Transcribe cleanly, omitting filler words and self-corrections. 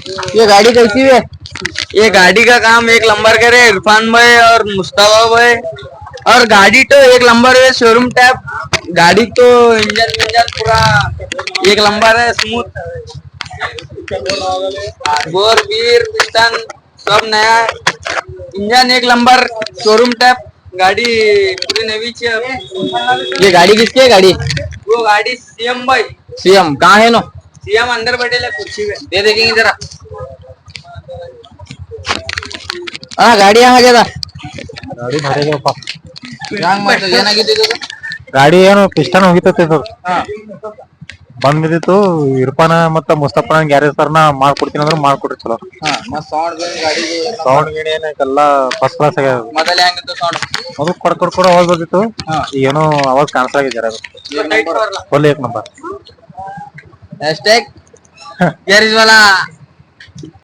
ये गाड़ी कैसी है? ये गाड़ी का काम एक नंबर करे इरफान भाई और मुस्तफा भाई। और गाड़ी तो एक नंबर है शोरूम टाइप। गाड़ी तो इंजन इंजन पूरा एक नंबर है स्मूथ। बोर गियर पिस्टन सब नया है। इंजन एक नंबर शोरूम टाइप। गाड़ी पूरी नवी है। ये गाड़ी किसकी है गाड़ी? वो गाड़ी सीएम भाई। सीएम कहाँ है नो? सीएम अंदर बैठे कुर्सी पे। दे देखेंगे जरा। हाँ गाड़ी यहाँ जरा ಗಾಡಿ ನಡೆಯಪ್ಪ यांग मत ಏನಾಗಿದೆ ಇದು? ಗಾಡಿ ಏನು ಪಿಸ್ಟನ್ ಹೋಗಿತೈತೆ ಸರ್ ಬಂದ್ ಬಿದ್ದಿತ್ತು ಇರ್ಫಾನ ಮತ್ತ ಮುಸ್ತಫಾನ ಗ್ಯಾರೇಜ್ ಸರ್ನ ಮಾಡ್ಕೊಡ್ತೀನಿ ಅಂದ್ರೆ ಮಾಡ್ಕೊಡ್ರಿ ಚಲೋ ಮತ್ ಸೌಂಡ್ ಗಾಡಿ ಸೌಂಡ್ ಗಿಣಿ ಏನೆಲ್ಲ ಫಸ್ಟ್ ಕ್ಲಾಸ್ ಆಗ್ಯಾವ ಮೊದಲ ಹೆಂಗಿತ್ತು ಸೌಂಡ್? ಅದು ಕೊಡ್ಕೊಡ್ ಅವಾಜ್ ಬರ್ತಿತ್ತು ಏನೋ ಅವಾಜ್ ಕಾಣಿಸ್ಲಾಗಿದ್ದಾರೆ ಅದು ಫುಲ್ ಏಕ್ ನಂಬರ್ हैशटैग गैरेज वाला